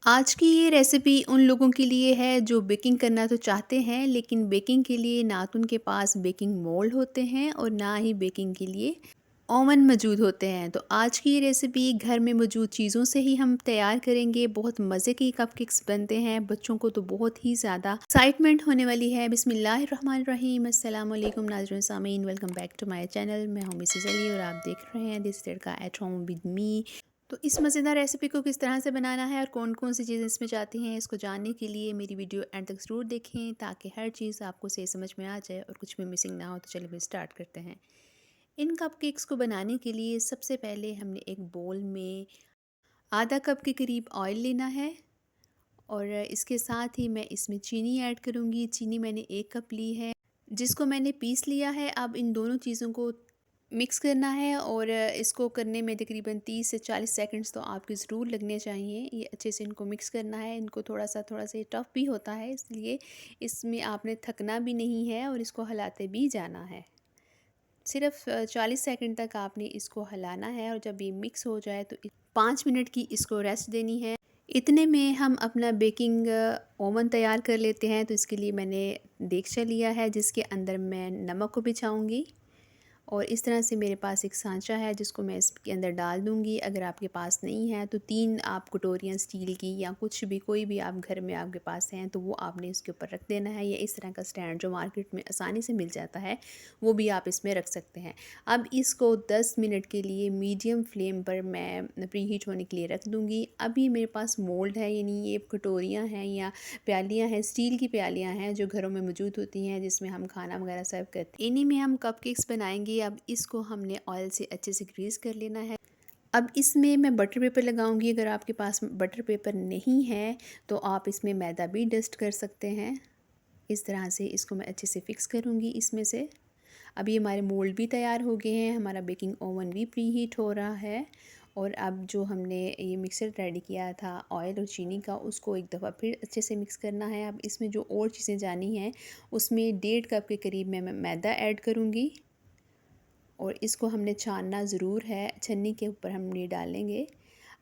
आज की ये रेसिपी उन लोगों के लिए है जो बेकिंग करना तो चाहते हैं, लेकिन बेकिंग के लिए ना तो उनके पास बेकिंग मोल्ड होते हैं और ना ही बेकिंग के लिए ओवन मौजूद होते हैं। तो आज की ये रेसिपी घर में मौजूद चीज़ों से ही हम तैयार करेंगे। बहुत मज़े के कपकेक्स बनते हैं, बच्चों को तो बहुत ही ज़्यादा एक्साइटमेंट होने वाली है। बिस्मिल्लाहिर्रहमानिर्रहीम, अस्सलाम वालेकुम नाज़रीन सामीन, welcome back to my channel. मैं हूं मिसेज़ अली और आप देख रहे हैं this tadka at home with me. तो इस मज़ेदार रेसिपी को किस तरह से बनाना है और कौन कौन सी चीज़ें इसमें जाती हैं, इसको जानने के लिए मेरी वीडियो एंड तक ज़रूर देखें ताकि हर चीज़ आपको सही समझ में आ जाए और कुछ भी मिसिंग ना हो। तो चलिए फिर स्टार्ट करते हैं। इन कपकेक्स को बनाने के लिए सबसे पहले हमने एक बोल में आधा कप के करीब ऑयल लेना है और इसके साथ ही मैं इसमें चीनी ऐड करूँगी। चीनी मैंने 1 कप ली है, जिसको मैंने पीस लिया है। अब इन दोनों चीज़ों को मिक्स करना है और इसको करने में तकरीबन 30 से 40 सेकंड्स तो आपके ज़रूर लगने चाहिए। ये अच्छे से इनको मिक्स करना है। इनको थोड़ा सा ये टफ़ भी होता है, इसलिए इसमें आपने थकना भी नहीं है और इसको हिलाते भी जाना है। सिर्फ 40 सेकंड तक आपने इसको हिलाना है और जब ये मिक्स हो जाए तो 5 मिनट की इसको रेस्ट देनी है। इतने में हम अपना बेकिंग ओवन तैयार कर लेते हैं। तो इसके लिए मैंने देगचा लिया है जिसके अंदर मैं नमक को बिछाऊंगी और इस तरह से मेरे पास एक सांचा है जिसको मैं इसके अंदर डाल दूँगी। अगर आपके पास नहीं है तो 3 आप कटोरियाँ स्टील की या कुछ भी, कोई भी आप घर में आपके पास हैं तो वो आपने इसके ऊपर रख देना है, या इस तरह का स्टैंड जो मार्केट में आसानी से मिल जाता है वो भी आप इसमें रख सकते हैं। अब इसको 10 मिनट के लिए मीडियम फ्लेम पर मैं प्री हीट होने के लिए रख दूँगी। अभी मेरे पास मोल्ड है, यानी ये कटोरियाँ हैं या प्यालियाँ हैं, स्टील की प्यालियाँ हैं जो घरों में मौजूद होती हैं, जिसमें हम खाना वगैरह सर्व करते हैं। इन्हीं में हम कपकेक्स बनाएंगे। अब इसको हमने ऑयल से अच्छे से ग्रीस कर लेना है। अब इसमें मैं बटर पेपर लगाऊंगी। अगर आपके पास बटर पेपर नहीं है तो आप इसमें मैदा भी डस्ट कर सकते हैं। इस तरह से इसको मैं अच्छे से फिक्स करूँगी इसमें से। अब ये हमारे मोल्ड भी तैयार हो गए हैं, हमारा बेकिंग ओवन भी प्री हीट हो रहा है। और अब जो हमने ये मिक्सर रेडी किया था ऑयल और चीनी का, उसको एक दफ़ा फिर अच्छे से मिक्स करना है। अब इसमें जो और चीज़ें जानी हैं उसमें 1.5 कप के करीब मैं मैदा ऐड करूँगी और इसको हमने छानना ज़रूर है, छन्नी के ऊपर हम ये डालेंगे।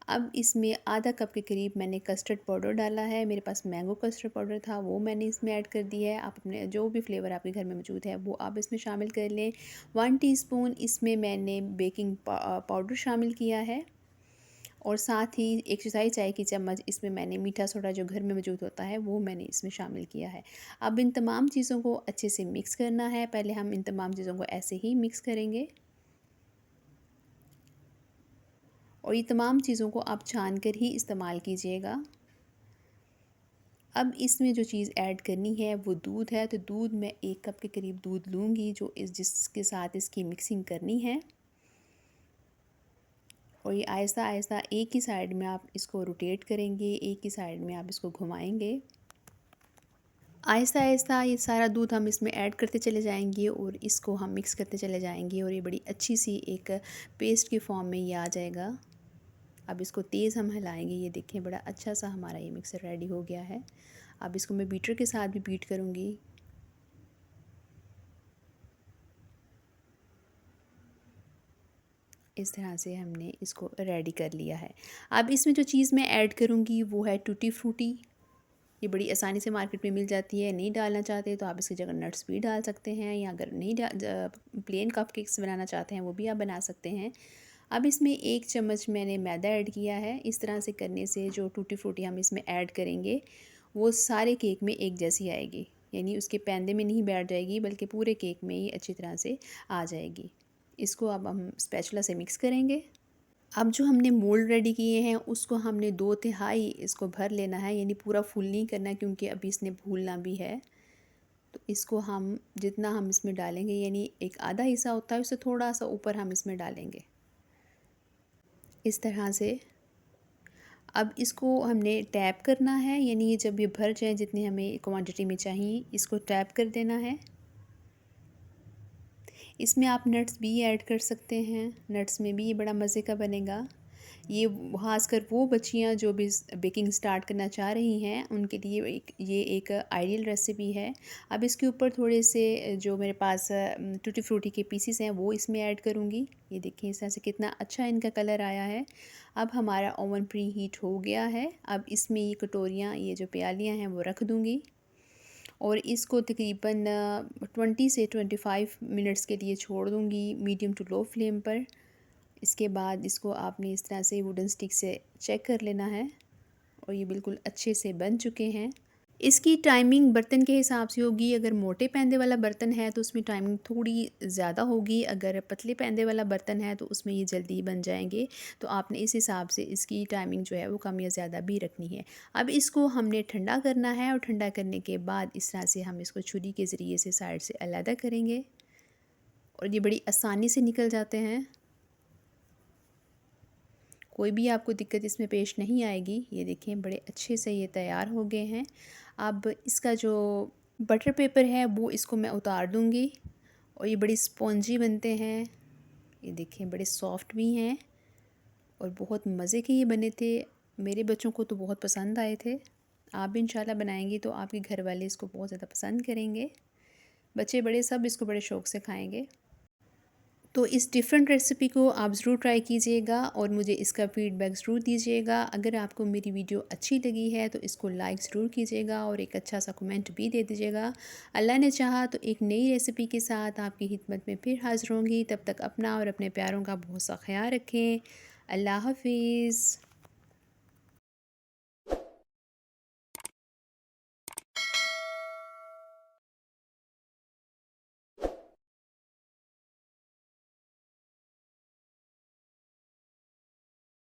अब इसमें आधा कप के करीब मैंने कस्टर्ड पाउडर डाला है। मेरे पास मैंगो कस्टर्ड पाउडर था, वो मैंने इसमें ऐड कर दिया है। आप अपने जो भी फ्लेवर आपके घर में मौजूद है वो आप इसमें शामिल कर लें। 1 टीस्पून इसमें मैंने बेकिंग पाउडर शामिल किया है और साथ ही 1 चौथाई चाय की चम्मच इसमें मैंने मीठा सोडा जो घर में मौजूद होता है वो मैंने इसमें शामिल किया है। अब इन तमाम चीज़ों को अच्छे से मिक्स करना है। पहले हम इन तमाम चीज़ों को ऐसे ही मिक्स करेंगे और ये तमाम चीज़ों को आप छान कर ही इस्तेमाल कीजिएगा। अब इसमें जो चीज़ ऐड करनी है वो दूध है। तो दूध मैं 1 कप के करीब दूध लूँगी जो जिसके साथ इसकी मिक्सिंग करनी है। और ये आहिस्ता आहिस्ता एक ही साइड में आप इसको रोटेट करेंगे, एक ही साइड में आप इसको घुमाएंगे। आहिस्ता आहिस्ता ये सारा दूध हम इसमें ऐड करते चले जाएंगे और इसको हम मिक्स करते चले जाएंगे और ये बड़ी अच्छी सी एक पेस्ट की फॉर्म में ये आ जाएगा। अब इसको तेज़ हम हिलाएंगे। ये देखें बड़ा अच्छा सा हमारा ये मिक्सर रेडी हो गया है। अब इसको मैं बीटर के साथ भी बीट करूँगी। इस तरह से हमने इसको रेडी कर लिया है। अब इसमें जो चीज़ मैं ऐड करूँगी वो है टूटी फ्रूटी। ये बड़ी आसानी से मार्केट में मिल जाती है। नहीं डालना चाहते तो आप इसकी जगह नट्स भी डाल सकते हैं, या अगर नहीं प्लेन कपकेक्स बनाना चाहते हैं वो भी आप बना सकते हैं। अब इसमें 1 चम्मच मैंने मैदा ऐड किया है। इस तरह से करने से जो टूटी फ्रूटी हम इसमें ऐड करेंगे वो सारे केक में एक जैसी आएगी, यानी उसके पैंदे में नहीं बैठ जाएगी बल्कि पूरे केक में ही अच्छी तरह से आ जाएगी। इसको अब हम स्पैचुला से मिक्स करेंगे। अब जो हमने मोल्ड रेडी किए हैं उसको हमने 2/3 इसको भर लेना है, यानी पूरा फुल नहीं करना क्योंकि अभी इसने फूलना भी है। तो इसको हम जितना हम इसमें डालेंगे, यानी एक आधा हिस्सा होता है उससे थोड़ा सा ऊपर हम इसमें डालेंगे इस तरह से। अब इसको हमने टैप करना है, यानी ये जब ये भर जाए जितनी हमें क्वांटिटी में चाहिए इसको टैप कर देना है। इसमें आप नट्स भी ऐड कर सकते हैं, नट्स में भी ये बड़ा मज़े का बनेगा। ये ख़ासकर वो बच्चियाँ जो भी बेकिंग स्टार्ट करना चाह रही हैं उनके लिए ये एक आइडियल रेसिपी है। अब इसके ऊपर थोड़े से जो मेरे पास टूटी फ्रूटी के पीसेस हैं वो इसमें ऐड करूँगी। ये देखिए इस तरह से कितना अच्छा इनका कलर आया है। अब हमारा ओवन प्री हीट हो गया है। अब इसमें ये कटोरियाँ, ये जो प्यालियाँ हैं वो रख दूँगी और इसको तकरीबन 20 से 25 मिनट्स के लिए छोड़ दूँगी मीडियम टू लो फ्लेम पर। इसके बाद इसको आपने इस तरह से वुडन स्टिक से चेक कर लेना है और ये बिल्कुल अच्छे से बन चुके हैं। इसकी टाइमिंग बर्तन के हिसाब से होगी। अगर मोटे पैंदे वाला बर्तन है तो उसमें टाइमिंग थोड़ी ज़्यादा होगी, अगर पतले पैंदे वाला बर्तन है तो उसमें ये जल्दी ही बन जाएंगे। तो आपने इस हिसाब से इसकी टाइमिंग जो है वो कम या ज़्यादा भी रखनी है। अब इसको हमने ठंडा करना है और ठंडा करने के बाद इस तरह से हम इसको छुरी के ज़रिए से साइड से अलहदा करेंगे और ये बड़ी आसानी से निकल जाते हैं। कोई भी आपको दिक्कत इसमें पेश नहीं आएगी। ये देखें बड़े अच्छे से ये तैयार हो गए हैं। अब इसका जो बटर पेपर है वो इसको मैं उतार दूँगी और ये बड़ी स्पॉन्जी बनते हैं। ये देखें बड़े सॉफ्ट भी हैं और बहुत मज़े के ये बने थे। मेरे बच्चों को तो बहुत पसंद आए थे। आप भी इंशाल्लाह बनाएंगी तो आपके घर वाले इसको बहुत ज़्यादा पसंद करेंगे। बच्चे बड़े सब इसको बड़े शौक़ से खाएँगे। तो इस डिफरेंट रेसिपी को आप ज़रूर ट्राई कीजिएगा और मुझे इसका फ़ीडबैक ज़रूर दीजिएगा। अगर आपको मेरी वीडियो अच्छी लगी है तो इसको लाइक ज़रूर कीजिएगा और एक अच्छा सा कमेंट भी दे दीजिएगा। अल्लाह ने चाहा तो एक नई रेसिपी के साथ आपकी खिदमत में फिर हाज़िर होंगी। तब तक अपना और अपने प्यारों का बहुत सा ख्याल रखें। अल्लाह हाफ़िज़।